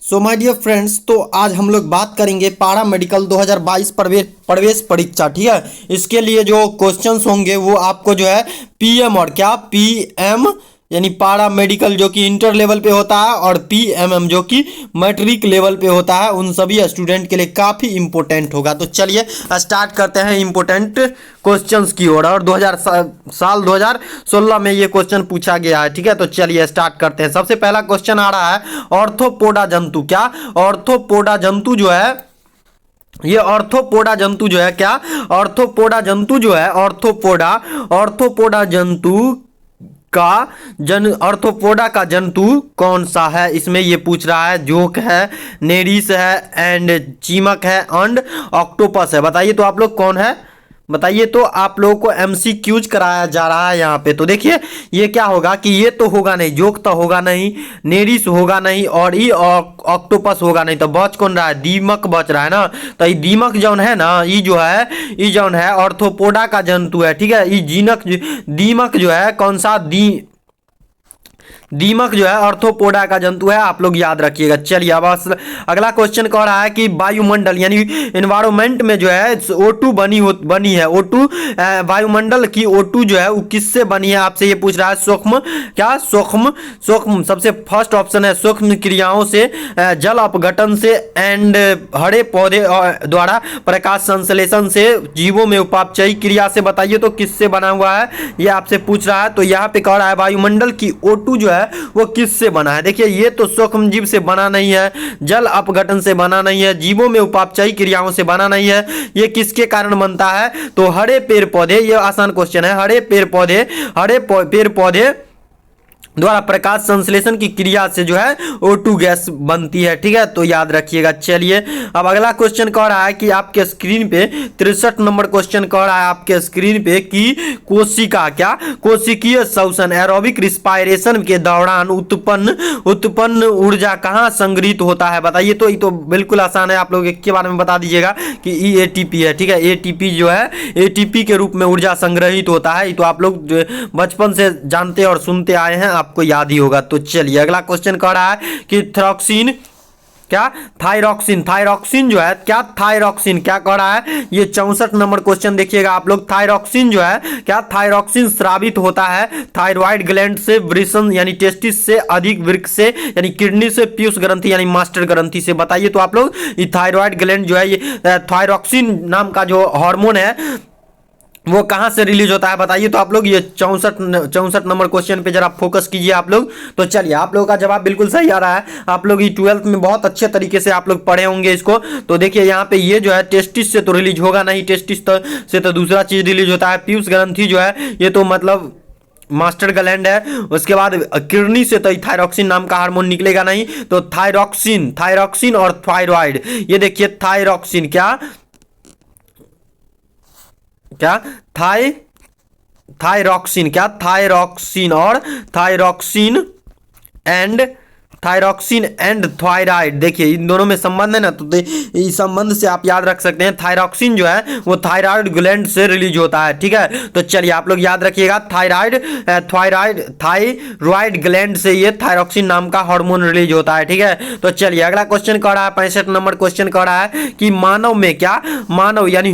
So my dear friends, तो आज हम लोग बात करेंगे पारा मेडिकल 2022 प्रवेश परीक्षा। ठीक है, इसके लिए जो क्वेश्चंस होंगे वो आपको जो है पीएम और क्या पीएम यानी पारा मेडिकल जो कि इंटर लेवल पे होता है और पीएमएम जो कि मैट्रिक लेवल पे होता है, उन सभी स्टूडेंट के लिए काफ़ी इंपॉर्टेंट होगा। तो चलिए स्टार्ट करते हैं इंपॉर्टेंट क्वेश्चंस की ओर। और 2016 में ये क्वेश्चन पूछा गया है। ठीक है, तो चलिए स्टार्ट करते हैं। सबसे पहला क्वेश्चन आ रहा है ऑर्थोपोडा जंतु। क्या ऑर्थोपोडा जंतु जो है, ये ऑर्थोपोडा जंतु जो है, क्या ऑर्थोपोडा जंतु जो है, ऑर्थोपोडा जंतु का ऑर्थोपोडा का जंतु कौन सा है, इसमें ये पूछ रहा है। जोक है, नेरिस है, एंड चीमक है, एंड ऑक्टोपस है। बताइए तो आप लोग कौन है, बताइए तो आप लोगों को एमसीक्यूज कराया जा रहा है यहाँ पे। तो देखिए ये क्या होगा कि ये तो होगा नहीं, जोक तो होगा नहीं, नेरिस होगा नहीं, और ये ऑक्टोपस होगा नहीं। तो बच कौन रहा है, दीमक बच रहा है ना। तो ये दीमक जौन है ना, ये जो है, ये जौन है ऑर्थोपोडा का जंतु है। ठीक है, ये दीमक जो है, कौन सा दीमक जो है ऑर्थोपोडा का जंतु है, आप लोग याद रखिएगा। चलिए अब अगला क्वेश्चन कह रहा है कि वायुमंडल यानी इन्वायरमेंट में जो है O2 बनी है। O2 वायुमंडल की O2 जो है वो किससे बनी है, आपसे ये पूछ रहा है। सूक्ष्म सबसे फर्स्ट ऑप्शन है सूक्ष्म क्रियाओं से, जल अपघटन से, एंड हरे पौधे द्वारा प्रकाश संश्लेषण से, जीवों में उपापचयी क्रिया से। बताइए तो किससे बना हुआ है, ये आपसे पूछ रहा है। तो यहाँ पे कह रहा है वायुमंडल की O2 जो है वो किससे बना है। देखिए ये तो सूक्ष्म जीव से बना नहीं है, जल अपघटन से बना नहीं है, जीवों में उपापचयी क्रियाओं से बना नहीं है। ये किसके कारण बनता है, तो हरे पेड़ पौधे, ये आसान क्वेश्चन है। हरे पेड़ पौधे द्वारा प्रकाश संश्लेषण की क्रिया से जो है O2 गैस बनती है। ठीक है, तो याद रखिएगा। चलिए अब अगला क्वेश्चन कह रहा है कि आपके स्क्रीन पे 63 नंबर क्वेश्चन कह रहा है आपके स्क्रीन पे कि कोशिकीय श्वसन एरोबिक रिस्पायरेशन के दौरान उत्पन्न ऊर्जा कहाँ संग्रहित होता है। बताइए तो। ये तो बिल्कुल आसान है, आप लोग एक के बारे में बता दीजिएगा कि ATP है। ठीक है, ATP जो है ATP के रूप में ऊर्जा संग्रहित होता है। ये तो आप लोग बचपन से जानते और सुनते आए हैं, आपको याद ही होगा। तो चलिए अगला क्वेश्चन कह रहा है कि थायरॉक्सिन जो है, क्या थायरॉक्सिन क्या कह रहा है, ये 64 नंबर क्वेश्चन देखिएगा आप लोग। थायरॉक्सिन जो है, क्या थायरॉक्सिन स्रावित होता है थायराइड ग्लैंड से, वृषण यानी टेस्टिस से, अधिक वृक्क से यानी किडनी से, पीयूष ग्रंथि यानी मास्टर ग्रंथि से। बताइए तो आप लोग ये थायराइड ग्लैंड जो है, ये थायरॉक्सिन नाम का जो हार्मोन है वो कहां से रिलीज होता है। बताइए तो आप लोग। ये 64 नंबर क्वेश्चन पे जरा फोकस कीजिए आप लोग। तो चलिए आप लोगों का जवाब बिल्कुल सही आ रहा है। आप लोग ये 12th में बहुत अच्छे तरीके से आप लोग पढ़े होंगे इसको। तो देखिए यहाँ पे ये जो है टेस्टिस से तो रिलीज होगा नहीं, टेस्टिस से तो दूसरा चीज रिलीज होता है। पीयूष ग्रंथि जो है ये तो मतलब मास्टर ग्लैंड है। उसके बाद किडनी से तो थायरॉक्सिन नाम का हार्मोन निकलेगा नहीं। तो थायरॉक्सिन और थायराइड, ये देखिए थायरॉक्सिन थायरॉक्सिन और थायरॉक्सिन एंड थायराइड, देखिए इन दोनों में संबंध है ना। तो इस संबंध से आप याद रख सकते हैं। थायरॉक्सिन जो है वो थायराइड ग्लैंड से रिलीज होता है। ठीक है, तो चलिए आप लोग याद रखिएगा थायराइड ग्लैंड से ये थायरॉक्सिन नाम का हार्मोन रिलीज होता है। ठीक है, तो चलिए अगला क्वेश्चन कह रहा है 65 नंबर क्वेश्चन कह रहा है कि मानव यानी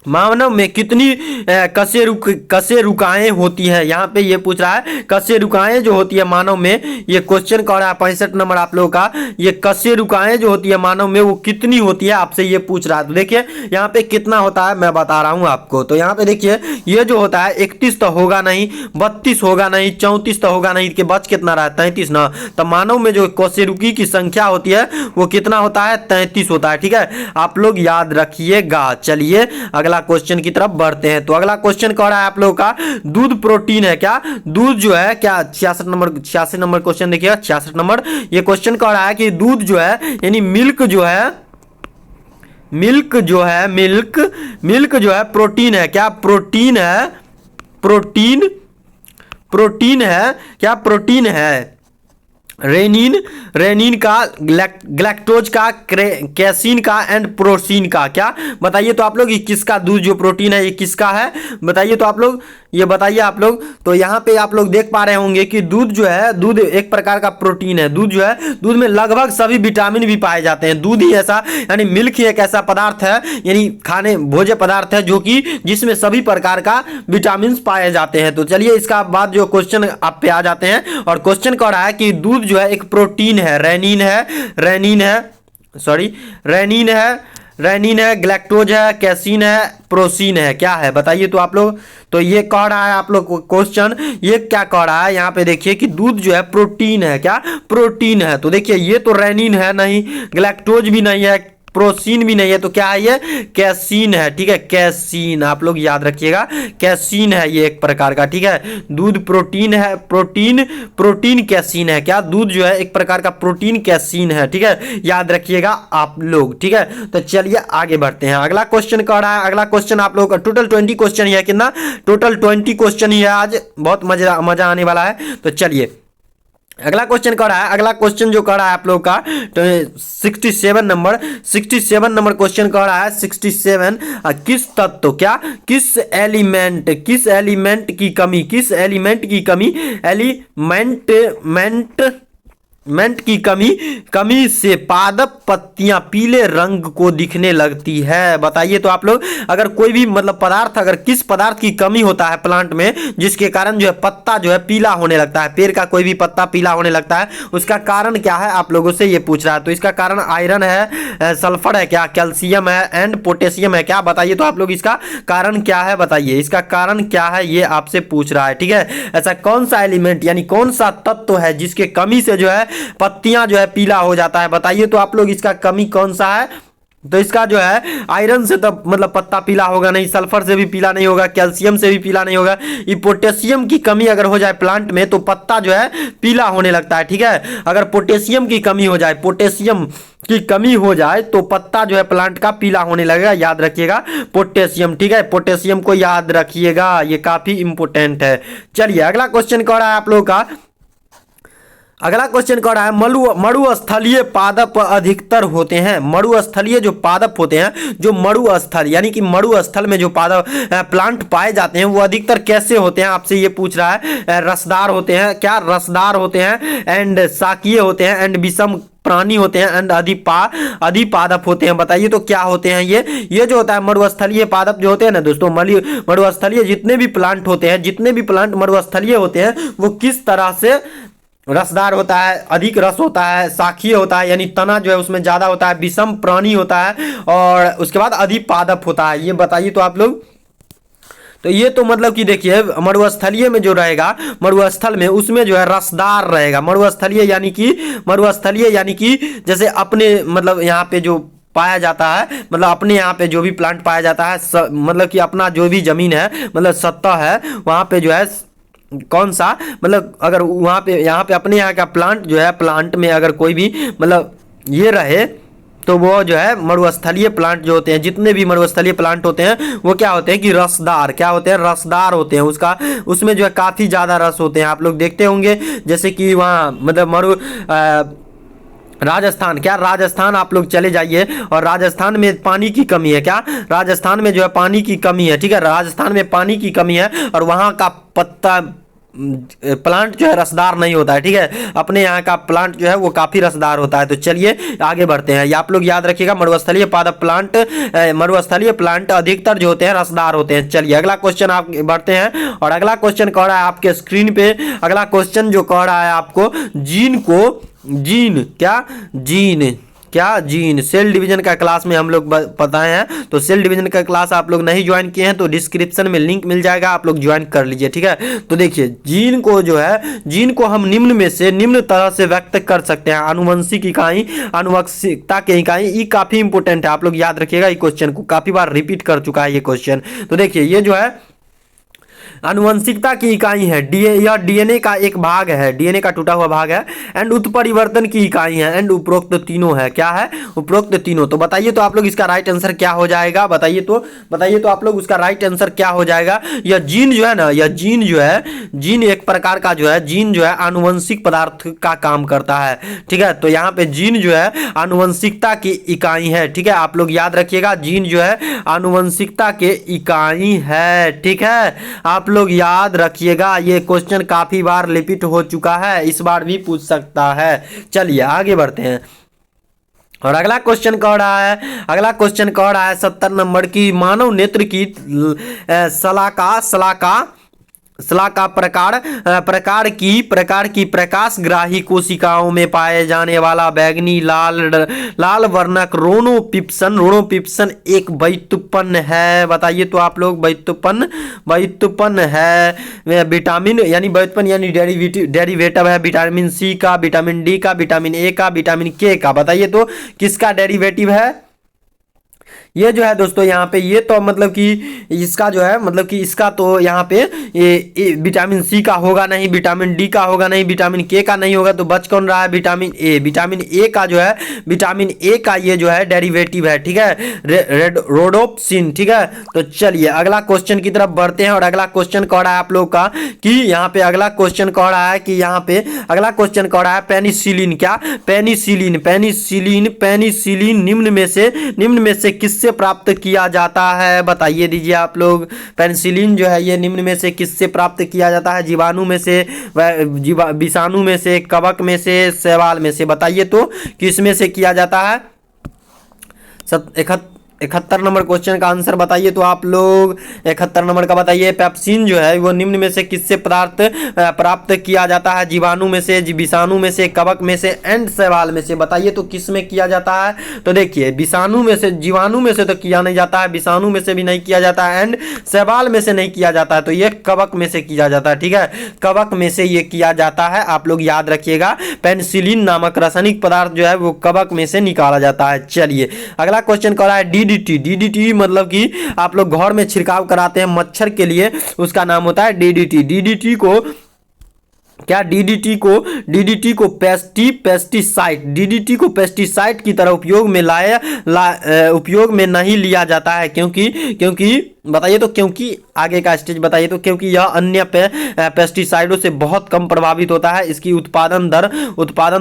मानव में कितनी कशेरुकाएं होती हैं। यहाँ पे ये पूछ रहा है कशेरुकाएं जो होती है मानव में, ये क्वेश्चन कह रहा है 65 नंबर आप लोगों का। ये कशेरुकाएं जो होती है मानव में वो कितनी होती है, आपसे ये पूछ रहा है। तो देखिए यहाँ पे कितना होता है मैं बता रहा हूँ आपको। तो यहाँ पे देखिए ये जो होता है 31 तो होगा नहीं, 32 होगा नहीं, 34 तो होगा नहीं, के बच कितना रहा है 33 ना। तो मानव में जो कशेरुकी की संख्या होती है वो कितना होता है, 33 होता है। ठीक है, आप लोग याद रखिएगा। चलिए अगला क्वेश्चन की तरफ बढ़ते हैं। तो अगला क्वेश्चन कह रहा है आप लोगों का दूध प्रोटीन है। क्या दूध जो है, क्या 86 नंबर क्वेश्चन देखिएगा। 66 नंबर ये क्वेश्चन कह रहा है कि दूध जो है यानी मिल्क जो है प्रोटीन है। क्या प्रोटीन है, क्या प्रोटीन है। रेनिन का, ग्लैक्टोज का, कैसीन का एंड प्रोसीन का। क्या बताइए तो आप लोग ये किसका दूध जो प्रोटीन है ये किसका है, बताइए तो आप लोग। ये बताइए आप लोग। तो यहाँ पे आप लोग देख पा रहे होंगे कि दूध जो है, दूध एक प्रकार का प्रोटीन है। दूध जो है, दूध में लगभग सभी विटामिन भी पाए जाते हैं। दूध ही ऐसा यानी मिल्क ही एक ऐसा पदार्थ है, यानी खाने भोज्य पदार्थ है जो कि जिसमें सभी प्रकार का विटामिन पाए जाते हैं। तो चलिए इसका बाद जो क्वेश्चन आप पे आ जाते हैं, और क्वेश्चन कह रहा है कि दूध जो है एक प्रोटीन है, रेनिन है, ग्लैक्टोज है, कैसीन है, प्रोसीन है, क्या है बताइए तो आप लोग। तो ये कह रहा है आप लोग क्वेश्चन, ये क्या कह रहा है यहाँ पे देखिए कि दूध जो है प्रोटीन है, क्या प्रोटीन है। तो देखिए ये तो रेनिन है नहीं, ग्लैक्टोज भी नहीं है, प्रोसीन भी नहीं है, तो क्या है ये कैसीन है। ठीक है, कैसीन आप लोग याद रखिएगा, कैसीन है ये एक प्रकार का। ठीक है, दूध प्रोटीन है, प्रोटीन कैसीन है, क्या दूध जो है एक प्रकार का प्रोटीन कैसीन है। ठीक है, याद रखिएगा आप लोग। ठीक है, तो चलिए आगे बढ़ते हैं। अगला क्वेश्चन कह रहा है, अगला क्वेश्चन आप लोग का टोटल 20 क्वेश्चन ही है, कितना टोटल 20 क्वेश्चन ही है आज, बहुत मजा आने वाला है। तो चलिए अगला क्वेश्चन कर रहा है, अगला क्वेश्चन जो कर रहा है आप लोग का तो 67 नंबर क्वेश्चन कर रहा है 67। किस तत्व, क्या किस एलिमेंट की कमी एलिमेंट की कमी से पादप पत्तियां पीले रंग को दिखने लगती है। बताइए तो आप लोग, अगर कोई भी मतलब पदार्थ, अगर किस पदार्थ की कमी होता है प्लांट में जिसके कारण जो है पत्ता जो है पीला होने लगता है, पेड़ का कोई भी पत्ता पीला होने लगता है, उसका कारण क्या है आप लोगों से ये पूछ रहा है। तो इसका कारण आयरन है, सल्फर है, क्या कैल्शियम है एंड पोटेशियम है, क्या बताइए तो आप लोग इसका कारण क्या है, बताइए इसका कारण क्या है, ये आपसे पूछ रहा है। ठीक है, ऐसा कौन सा एलिमेंट यानी कौन सा तत्व है जिसके कमी से जो है पत्तियां जो है पीला हो जाता है, बताइए तो आप लोग इसका कमी कौन सा है। तो इसका जो है आयरन से तो मतलब पत्ता पीला होगा नहीं, सल्फर से भी पीला नहीं होगा, कैल्शियम से भी पीला नहीं होगा, ये पोटेशियम की कमी अगर हो जाए प्लांट में तो पत्ता जो है पीला होने लगता है। ठीक है, अगर पोटेशियम की कमी हो जाए तो पत्ता जो है प्लांट का पीला होने लगेगा, याद रखिएगा पोटेशियम। ठीक है, पोटेशियम को याद रखिएगा, ये काफी इंपोर्टेंट है। चलिए अगला क्वेश्चन कह रहा है आप लोग का, अगला क्वेश्चन कह रहा है मरुस्थलीय पादप अधिकतर होते हैं। मरुस्थलीय जो पादप होते हैं, जो मरुस्थल यानी कि मरुस्थल में जो पादप प्लांट पाए जाते हैं वो अधिकतर कैसे होते हैं, आपसे ये पूछ रहा है। रसदार होते हैं, क्या रसदार होते हैं, एंड शाकीय होते हैं, एंड विषम प्राणी होते हैं, एंड अधिपादप होते हैं। बताइए तो क्या होते हैं ये जो होता है मरुस्थलीय पादप जो होते हैं ना दोस्तों, मरुस्थलीय जितने भी प्लांट होते हैं, जितने भी प्लांट मरुस्थलीय होते हैं वो किस तरह से रसदार होता है, अधिक रस होता है, शाखीय होता है यानी तना जो है उसमें ज्यादा होता है, विषम प्राणी होता है, और उसके बाद अधिपादप होता है, ये बताइए तो आप लोग। तो ये तो मतलब कि देखिए मरुस्थलीय में जो रहेगा, मरुस्थल में उसमें जो है रसदार रहेगा। मरुस्थलीय यानी कि जैसे अपने मतलब यहाँ पे जो पाया जाता है, मतलब अपने यहाँ पे जो भी प्लांट पाया जाता है, मतलब कि अपना जो भी जमीन है, मतलब सत्ता है, वहाँ पे जो है कौन सा मतलब अगर वहाँ पे यहाँ पे अपने यहाँ का प्लांट जो है, प्लांट में अगर कोई भी मतलब ये रहे तो वो जो है मरुस्थलीय प्लांट जो होते हैं, जितने भी मरुस्थलीय प्लांट होते हैं वो क्या होते हैं कि रसदार, क्या होते हैं रसदार होते हैं, उसमें जो है काफ़ी ज़्यादा रस होते हैं। आप लोग देखते होंगे जैसे कि वहाँ मतलब राजस्थान आप लोग चले जाइए और राजस्थान में पानी की कमी है, क्या राजस्थान में जो है पानी की कमी है। ठीक है, राजस्थान में पानी की कमी है और वहाँ का पत्ता प्लांट जो है रसदार नहीं होता है। ठीक है, अपने यहाँ का प्लांट जो है वो काफी रसदार होता है। तो चलिए आगे बढ़ते हैं, ये आप लोग याद रखिएगा मरुस्थलीय पादप प्लांट, मरुस्थलीय प्लांट अधिकतर जो होते हैं रसदार होते हैं। चलिए अगला क्वेश्चन आप बढ़ते हैं, और अगला क्वेश्चन कह रहा है आपके स्क्रीन पे, अगला क्वेश्चन जो कह रहा है आपको जीन सेल डिवीजन का क्लास में हम लोग बताए हैं। तो सेल डिवीजन का क्लास आप लोग नहीं ज्वाइन किए हैं तो डिस्क्रिप्शन में लिंक मिल जाएगा, आप लोग ज्वाइन कर लीजिए। ठीक है, तो देखिए जीन को हम निम्न तरह से व्यक्त कर सकते हैं। आनुवंशिक इकाई, आनुवंशिकता के इकाई, ये काफी इंपोर्टेंट है, आप लोग याद रखिएगा। ये क्वेश्चन को काफी बार रिपीट कर चुका है ये क्वेश्चन। तो देखिए ये जो है आनुवंशिकता की इकाई है, यह डीएनए का एक भाग है, डीएनए का टूटा हुआ भाग है, एंड उत्परिवर्तन की इकाई है, एंड उपरोक्त तीनों है। क्या है उपरोक्त तीनों। तो बताइए तो आप लोग इसका राइट आंसर क्या हो जाएगा, बताइए तो आप लोग उसका राइट आंसर क्या हो जाएगा। यह जीन जो है ना, यह जीन एक प्रकार का जो है आनुवंशिक पदार्थ का काम करता है। ठीक है, तो यहाँ पे जीन जो है आनुवंशिकता की इकाई है। ठीक है, आप लोग याद रखिएगा जीन जो है आनुवंशिकता के इकाई है। ठीक है, आप लोग याद रखिएगा, ये क्वेश्चन काफी बार रिपीट हो चुका है, इस बार भी पूछ सकता है। चलिए आगे बढ़ते हैं। और अगला क्वेश्चन कह रहा है, अगला क्वेश्चन कह रहा है 70 नंबर की, मानव नेत्र की शलाका प्रकार की प्रकाशग्राही कोशिकाओं में पाए जाने वाला बैंगनी लाल वर्णक रोणोपिप्सन एक व्युत्पन्न है। बताइए तो आप लोग, व्युत्पन्न है विटामिन यानी व्युत्पन्न यानी डेरिवेटिव है विटामिन सी का, विटामिन डी का, विटामिन ए का, विटामिन के का। बताइए तो किसका डेरिवेटिव है ये जो है दोस्तों यहाँ पे, ये तो मतलब कि इसका जो है मतलब कि इसका तो यहाँ पे ये विटामिन सी का होगा नहीं, विटामिन डी का होगा नहीं, विटामिन के का नहीं होगा, तो बच कौन रहा है? Vitamin A. विटामिन ए का जो है, विटामिन ए का ये जो है डेरिवेटिव है, ठीक है, रोडोप्सिन, ठीक है। तो चलिए अगला क्वेश्चन की तरफ बढ़ते हैं। और अगला क्वेश्चन कह रहा है आप लोग का कि यहाँ पे अगला क्वेश्चन कह रहा है कि यहाँ पे अगला क्वेश्चन कह रहा है पेनिसिलिन, क्या पेनिसिलिन निम्न में से किससे प्राप्त किया जाता है? बताइए दीजिए आप लोग। पेनिसिलिन जो है ये निम्न में से किससे प्राप्त किया जाता है? जीवाणु में से, विषाणु में से, कवक में से, शैवाल में से। बताइए तो किस में से किया जाता है? 71 नंबर क्वेश्चन का आंसर बताइए तो आप लोग। 71 नंबर का बताइए। पेप्सिन जो है वो निम्न में से किससे प्राप्त किया जाता है? जीवाणु में से, विषाणु में से, कवक में से एंड शैवाल में से। बताइए तो किस में किया जाता है? तो देखिए विषाणु में से, जीवाणु में से तो किया नहीं जाता है, विषाणु में से भी नहीं किया जाता है, एंड शैवाल में से नहीं किया जाता है, तो ये कवक में से किया जाता है, ठीक है, कवक में से ये किया जाता है। आप लोग याद रखिएगा, पेनिसिलिन नामक रासायनिक पदार्थ जो है वो कवक में से निकाला जाता है। चलिए अगला क्वेश्चन कर रहा है डीडीटी मतलब कि आप लोग घर में छिड़काव कराते हैं मच्छर के लिए, उसका नाम होता है डीडीटी। डीडीटी को क्या, डीडीटी को पेस्टिसाइड की तरह उपयोग में नहीं लिया जाता है, क्योंकि बताइए तो क्योंकि, आगे का स्टेज बताइए तो, क्योंकि यह अन्य पेस्टिसाइडों से बहुत कम प्रभावित होता है, इसकी उत्पादन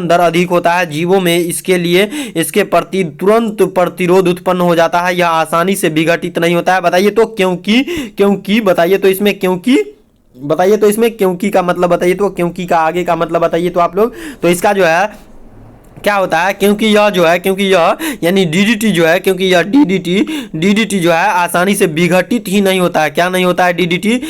दर अधिक होता है जीवों में, इसके प्रति तुरंत प्रतिरोध उत्पन्न हो जाता है, यह आसानी से विघटित नहीं होता है। बताइए तो क्योंकि बताइए तो इसमें क्योंकि का मतलब बताइए तो, क्योंकि का आगे का मतलब बताइए तो आप लोग। तो इसका जो है क्या होता है, क्योंकि यह यानी डीडीटी जो है, क्योंकि यह डीडीटी जो है आसानी से विघटित ही नहीं होता है। क्या नहीं होता है? डीडीटी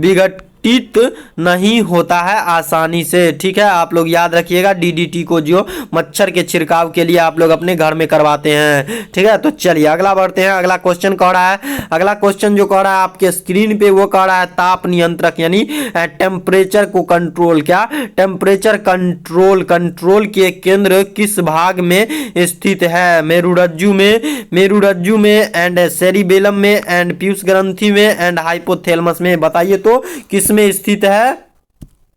विघटित नहीं होता है आसानी से, ठीक है। आप लोग याद रखिएगा, डीडीटी को जो मच्छर के छिड़काव के लिए आप लोग अपने घर में करवाते हैं, ठीक है। तो चलिए अगला बढ़ते हैं। अगला क्वेश्चन कह रहा है, अगला क्वेश्चन जो कह रहा है आपके स्क्रीन पे, वो कह रहा है ताप नियंत्रक यानी टेम्परेचर को कंट्रोल, क्या टेम्परेचर कंट्रोल के केंद्र किस भाग में स्थित है? मेरुरज्जु में एंड सेरिबेलम में एंड पीयूष ग्रंथि में एंड हाइपोथैलेमस में। बताइए तो किस में स्थित है?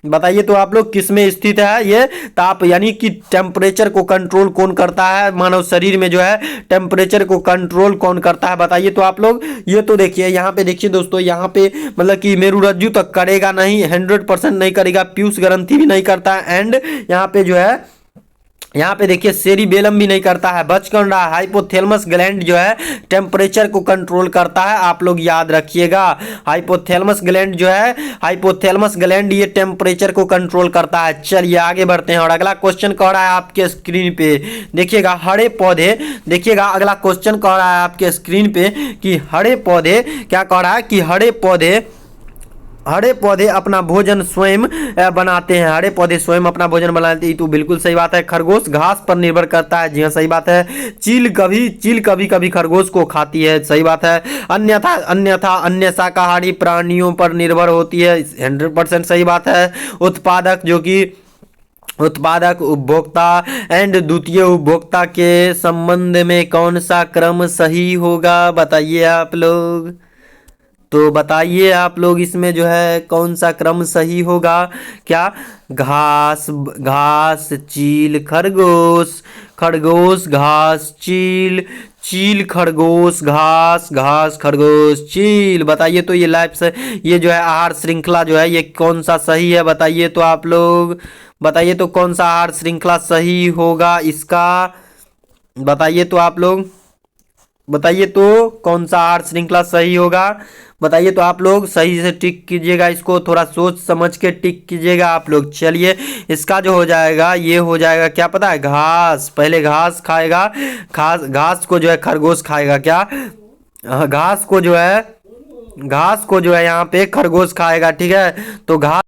बताइए तो आप लोग किस में स्थित है ये ताप यानी कि टेम्परेचर को कंट्रोल कौन करता है? मानव शरीर में जो है टेम्परेचर को कंट्रोल कौन करता है? बताइए तो आप लोग। ये तो देखिए यहाँ पे, देखिए दोस्तों, यहाँ पे मतलब कि मेरुरज्जु तक करेगा नहीं, 100% नहीं करेगा, पीयूष ग्रंथि भी नहीं करता है, एंड यहाँ पे जो है, यहाँ पे देखिए सेरिबेलम भी नहीं करता है। बच कौन रहा? हाइपोथैलेमस ग्लैंड जो है टेम्परेचर को कंट्रोल करता है। आप लोग याद रखिएगा, हाइपोथैलेमस ग्लैंड ये टेम्परेचर को कंट्रोल करता है। चलिए आगे बढ़ते हैं। और अगला क्वेश्चन कह रहा है आपके स्क्रीन पे, देखिएगा हरे पौधे, देखिएगा अगला क्वेश्चन कह रहा है आपके स्क्रीन पे कि हरे पौधे, क्या कह रहा है कि हरे पौधे अपना भोजन स्वयं बनाते हैं। हरे पौधे स्वयं अपना भोजन बनाते हैं, तो बिल्कुल सही बात है। खरगोश घास पर निर्भर करता है, जी हाँ सही बात है। चील कभी खरगोश को खाती है, सही बात है। अन्यथा अन्य शाकाहारी प्राणियों पर निर्भर होती है, 100% सही बात है। उत्पादक उपभोक्ता एंड द्वितीय उपभोक्ता के संबंध में कौन सा क्रम सही होगा? बताइए आप लोग। तो बताइए आप लोग, इसमें जो है कौन सा क्रम सही होगा? क्या घास चील खरगोश, खरगोश घास चील, चील खरगोश घास, घास खरगोश चील। बताइए तो ये लाइफ से, ये जो है आहार श्रृंखला जो है ये कौन सा सही है? बताइए तो आप लोग। बताइए तो कौन सा आहार श्रृंखला सही होगा इसका? बताइए तो आप लोग। बताइए तो कौन सा आहार श्रृंखला सही होगा। बताइए तो आप लोग सही से टिक कीजिएगा, इसको थोड़ा सोच समझ के टिक कीजिएगा आप लोग। चलिए इसका जो हो जाएगा ये हो जाएगा क्या पता है, घास। पहले घास खाएगा, घास को जो है खरगोश खाएगा क्या, घास को जो है यहाँ पे खरगोश खाएगा, ठीक है। तो घास,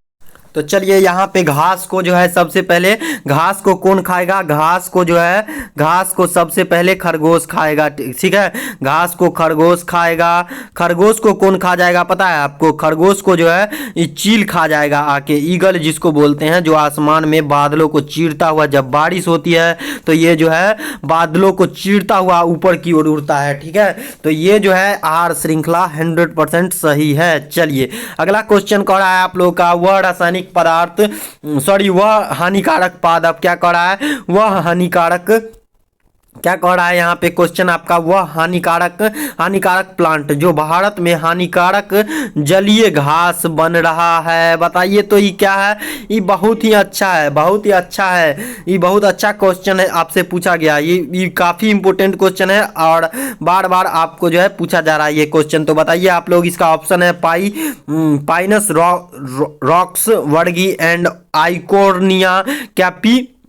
तो चलिए यहाँ पे घास को जो है सबसे पहले, घास को कौन खाएगा, घास को जो है, घास को सबसे पहले खरगोश खाएगा, ठीक है। घास को खरगोश खाएगा। खरगोश को कौन खा जाएगा पता है आपको, खरगोश को जो है ये चील खा जाएगा आके। ईगल जिसको बोलते हैं, जो आसमान में बादलों को चीरता हुआ, जब बारिश होती है तो ये जो है बादलों को चीरता हुआ ऊपर की ओर उड़ता है, ठीक है। तो ये जो है आहार श्रृंखला 100% सही है। चलिए अगला क्वेश्चन कह रहा है आप लोग का, वह रासायनिक पदार्थ, सॉरी वह हानिकारक पादप क्या कह रहा है, वह हानिकारक क्या कह रहा है यहाँ पे क्वेश्चन आपका, वह हानिकारक प्लांट जो भारत में हानिकारक जलीय घास बन रहा है। बताइए तो ये क्या है। ये बहुत ही अच्छा है, बहुत ही अच्छा है, ये बहुत अच्छा क्वेश्चन है, आपसे पूछा गया। ये काफ़ी इंपॉर्टेंट क्वेश्चन है और बार बार आपको जो है पूछा जा रहा है ये क्वेश्चन। तो बताइए आप लोग, इसका ऑप्शन है पाइनस रॉक्स वर्गी एंड आइकोर्निया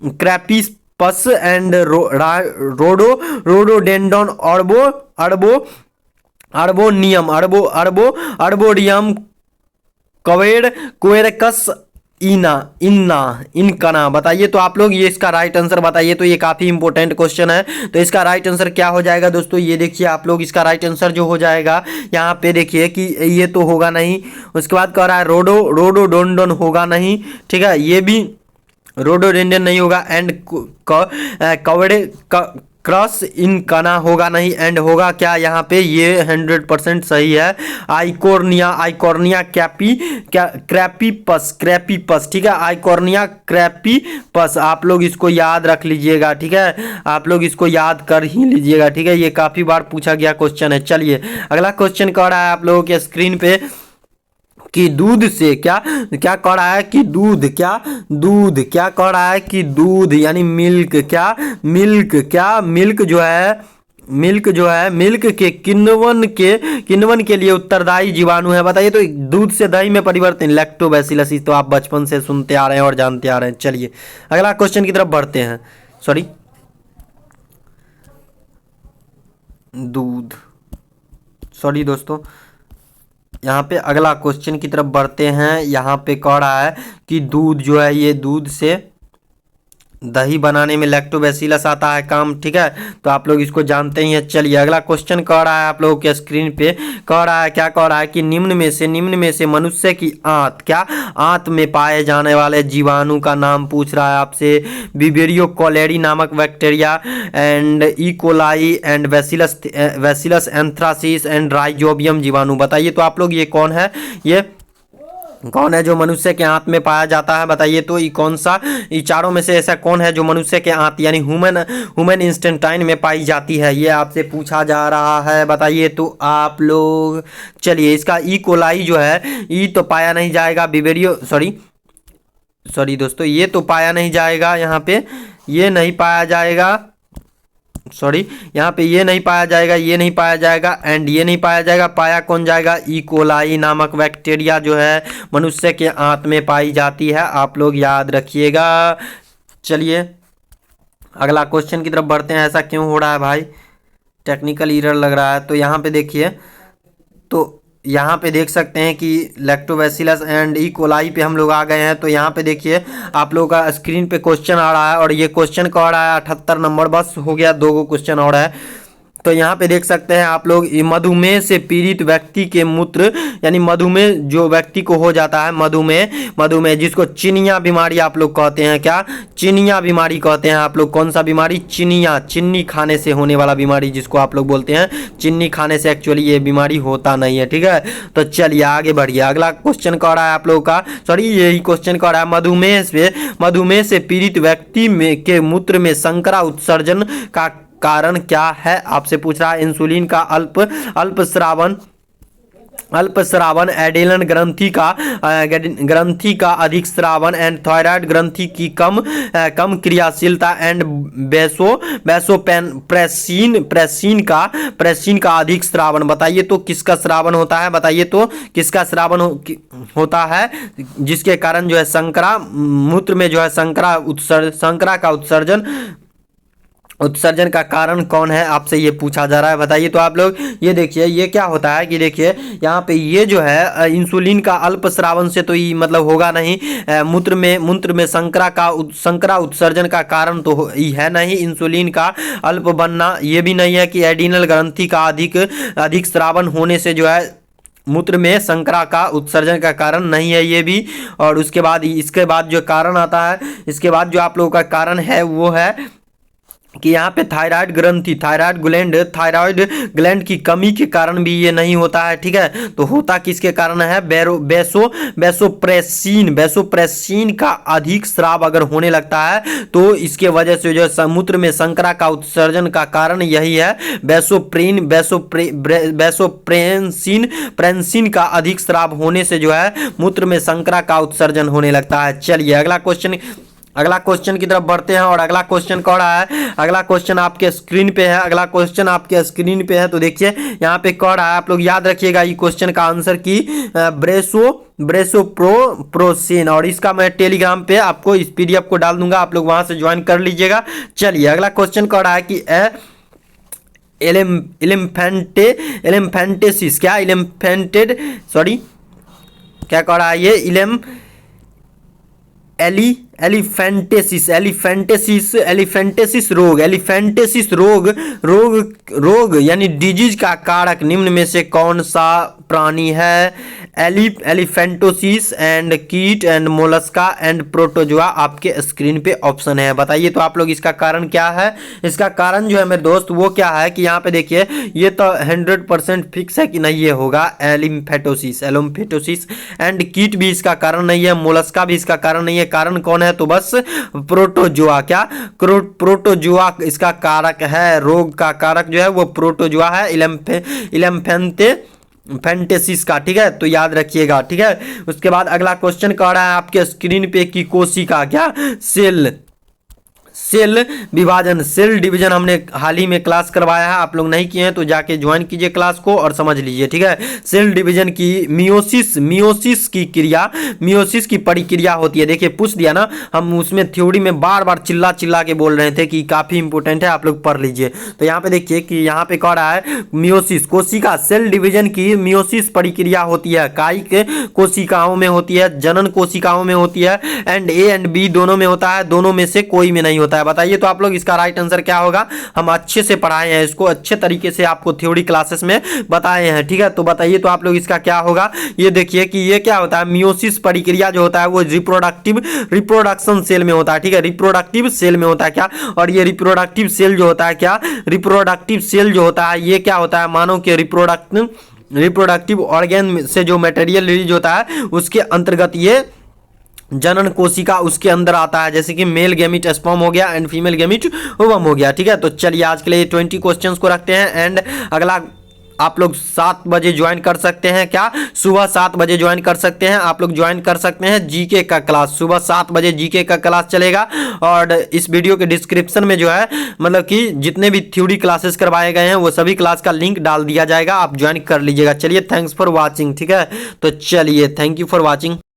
क्रैपिस पस एंड रोडोडेंड्रॉन अर्बोरियम क्वेरकस इनकना। बताइए तो आप लोग ये इसका राइट आंसर बताइए तो, ये काफी इंपॉर्टेंट क्वेश्चन है। तो इसका राइट आंसर क्या हो जाएगा दोस्तों, ये देखिए आप लोग, इसका राइट आंसर जो हो जाएगा यहाँ पे देखिए कि ये तो होगा नहीं। उसके बाद कह रहा है रोडोडोंडन होगा नहीं, ठीक है, ये भी रोडोडेंड्रन नहीं होगा, एंड कवड़े क्रॉस इन कना होगा नहीं, एंड होगा क्या यहाँ पे, ये 100% सही है, आइकोर्निया क्रैपीपस, ठीक है, आइकोर्निया क्रैपीपस। आप लोग इसको याद रख लीजिएगा, ठीक है, आप लोग इसको याद कर ही लीजिएगा, ठीक है, ये काफी बार पूछा गया क्वेश्चन है। चलिए अगला क्वेश्चन कह रहा है आप लोगों के स्क्रीन पे कि दूध से क्या कह रहा है कि दूध क्या कह रहा है कि दूध यानी मिल्क जो है मिल्क के किण्वन के लिए उत्तरदायी जीवाणु है। बताइए तो दूध से दही में परिवर्तन, लैक्टोबैसिलस, तो आप बचपन से सुनते आ रहे हैं और जानते आ रहे हैं। चलिए अगला क्वेश्चन की तरफ बढ़ते हैं। सॉरी दोस्तों, यहाँ पे अगला क्वेश्चन की तरफ बढ़ते हैं। यहाँ पे कह रहा है कि दूध जो है, ये दूध से दही बनाने में लैक्टोबैसिलस आता है काम, ठीक है, तो आप लोग इसको जानते ही हैं। चलिए अगला क्वेश्चन कह रहा है आप लोगों के स्क्रीन पे, कह रहा है क्या कह रहा है कि निम्न में से मनुष्य की आंत में पाए जाने वाले जीवाणु का नाम पूछ रहा है आपसे। विबेरियो कोलेरी नामक bacteria, and E coli, and Bacillus anthracis, and Rhizobium जीवाणु। बताइए तो आप लोग ये कौन है जो मनुष्य के आंत में पाया जाता है। बताइए तो ये कौन सा, ये चारों में से ऐसा कौन है जो मनुष्य के आंत यानी ह्यूमन इंस्टेंटाइन में पाई जाती है, ये आपसे पूछा जा रहा है। बताइए तो आप लोग। चलिए इसका ई कोलाई जो है, ई तो पाया नहीं जाएगा, विबेरियो सॉरी दोस्तों, ये तो पाया नहीं जाएगा, यहाँ पे ये नहीं पाया जाएगा, यहाँ पे ये नहीं पाया जाएगा, ये नहीं पाया जाएगा, एंड ये नहीं पाया जाएगा। पाया कौन जाएगा, ई कोलाई नामक बैक्टीरिया जो है मनुष्य के आंत में पाई जाती है, आप लोग याद रखिएगा। चलिए अगला क्वेश्चन की तरफ बढ़ते हैं। ऐसा क्यों हो रहा है भाई, टेक्निकल एरर लग रहा है। तो यहाँ पे देखिए, तो यहाँ पे देख सकते हैं कि लैक्टोबैसिलस एंड ई कोलाई पे हम लोग आ गए हैं। तो यहाँ पे देखिए आप लोगों का स्क्रीन पे क्वेश्चन आ रहा है, और ये क्वेश्चन कह रहा है 78 नंबर, बस हो गया, 2 क्वेश्चन और है। तो यहाँ पे देख सकते हैं आप लोग, मधुमेह से पीड़ित व्यक्ति के मूत्र, यानी मधुमेह जो व्यक्ति को हो जाता है, मधुमेह जिसको चिनिया बीमारी आप लोग कहते हैं, क्या चिनिया बीमारी कहते हैं आप लोग। कौन सा बीमारी, चीनी खाने से होने वाला बीमारी जिसको आप लोग बोलते हैं। चीनी खाने से एक्चुअली ये बीमारी होता नहीं है, ठीक है। तो चलिए आगे बढ़िए, अगला क्वेश्चन कह रहा है आप लोगों का, यही क्वेश्चन कह रहा है, मधुमेह से पीड़ित व्यक्ति के मूत्र में संकरा उत्सर्जन का कारण क्या है, आपसे पूछ रहा है। इंसुलिन का अल्प स्रावन, अल्पस्रावन एडिनल ग्रंथि का अधिक स्रावन एंड थायराइड ग्रंथि की कम क्रियाशीलता एंड प्रेसिन का अधिक स्रावन। बताइए तो किसका स्रावन होता है, बताइए तो किसका स्रावन होता है, जिसके कारण जो है संकरा मूत्र में जो है संकरा का उत्सर्जन का कारण कौन है, आपसे ये पूछा जा रहा है। बताइए तो आप लोग। ये देखिए ये क्या होता है कि देखिए यहाँ पे ये जो है इंसुलिन का अल्प स्रावन से तो ये मतलब होगा नहीं, मूत्र में संकरा उत्सर्जन का कारण तो है नहीं, इंसुलिन का अल्प बनना ये भी नहीं है कि एडिनल ग्रंथि का अधिक स्रावन होने से जो है मूत्र में संकरा का उत्सर्जन का कारण नहीं है ये भी। और इसके बाद जो कारण आता है, इसके बाद जो आप लोगों का कारण है वो है कि यहाँ पे थायराइड ग्लैंड की कमी के कारण भी ये नहीं होता है, ठीक है। तो होता किसके कारण है, बेसोप्रेसिन का अधिक स्राव अगर होने लगता है तो इसके वजह से जो समुद्र में संकरा का उत्सर्जन का कारण यही है, प्रेंसिन का अधिक स्राव होने से जो है मूत्र में संकरा का उत्सर्जन होने लगता है। चलिए अगला क्वेश्चन की तरफ बढ़ते हैं। और अगला क्वेश्चन कह रहा है, अगला क्वेश्चन आपके स्क्रीन पे है, अगला क्वेश्चन आपके स्क्रीन पे है। तो देखिए यहाँ पे कह रहा है, आप लोग याद रखिएगा ये क्वेश्चन का आंसर की ब्रेसोप्रोसिन, और इसका मैं टेलीग्राम पे आपको इस PDF को डाल दूंगा, आप लोग वहां से ज्वाइन कर लीजिएगा। चलिए अगला क्वेश्चन कह रहा है कि इलेम्फेंटेसिस क्या कह रहा है ये एलिफेंटेसिस रोग यानी डिजीज का कारक निम्न में से कौन सा प्राणी है, एलिफेंटोसिस एंड कीट एंड मोलस्का एंड प्रोटोजोआ आपके स्क्रीन पे ऑप्शन है। बताइए तो आप लोग इसका कारण क्या है। इसका कारण जो है मेरे दोस्त वो क्या है कि यहाँ पे देखिए ये तो 100% फिक्स है कि नहीं ये होगा एलिफेंटोसिस एंड कीट भी इसका कारण नहीं है, मोलस्का भी इसका कारण नहीं है। कारण कौन है तो बस प्रोटोजोआ, प्रोटोजोआ इसका कारक है। रोग का कारक जो है वो प्रोटोजोआ है, फैंटेसिस का, ठीक है। तो याद रखिएगा, ठीक है। उसके बाद अगला क्वेश्चन कह रहा है आपके स्क्रीन पे कि कोशिका क्या सेल डिवीजन हमने हाल ही में क्लास करवाया है, आप लोग नहीं किए हैं तो जाके ज्वाइन कीजिए क्लास को और समझ लीजिए, ठीक है। सेल डिवीजन की मियोसिस की परिक्रिया होती है। देखिए पूछ दिया ना, हम उसमें थ्योरी में बार बार चिल्ला के बोल रहे थे कि काफी इंपोर्टेंट है, आप लोग पढ़ लीजिए। तो यहाँ पे देखिए कि यहाँ पे कह रहा है मियोसिस कोशिका सेल डिवीजन की मियोसिस परिक्रिया होती है, कायिक कोशिकाओं में होती है, जनन कोशिकाओं में होती है, एंड A एंड B दोनों में होता है, दोनों में से कोई में नहीं होता है। बताइए तो आप लोग इसका राइट आंसर क्या होगा। हम अच्छे से पढ़ाए हैं इसको, अच्छे तरीके से आपको थ्योरी क्लासेस में बताए हैं, ठीक है। तो बताइए तो आप लोग इसका क्या होगा। ये देखिए कि ये क्या होता है, मियोसिस परिक्रिया जो होता है वो रिप्रोडक्शन सेल में होता है, ठीक है। रिप्रोडक्टिव सेल में होता है क्या, और ये रिप्रोडक्टिव सेल जो होता है क्या, रिप्रोडक्टिव सेल जो होता है ये क्या होता है, मानव के रिप्रोडक्टिव ऑर्गन से जो मटेरियल रिलीज होता है उसके अंतर्गत ये जनन कोशिका उसके अंदर आता है, जैसे कि मेल गैमीट स्पर्म हो गया एंड फीमेल गैमीट ओवम हो गया, ठीक है। तो चलिए आज के लिए 20 क्वेश्चंस को रखते हैं एंड अगला आप लोग 7 बजे ज्वाइन कर सकते हैं, क्या सुबह 7 बजे ज्वाइन कर सकते हैं, आप लोग ज्वाइन कर सकते हैं जीके का क्लास। सुबह 7 बजे जीके का क्लास चलेगा और इस वीडियो के डिस्क्रिप्शन में जो है मतलब कि जितने भी थ्योरी क्लासेस करवाए गए हैं वो सभी क्लास का लिंक डाल दिया जाएगा, आप ज्वाइन कर लीजिएगा। चलिए थैंक्स फॉर वॉचिंग, ठीक है। तो चलिए थैंक यू फॉर वॉचिंग।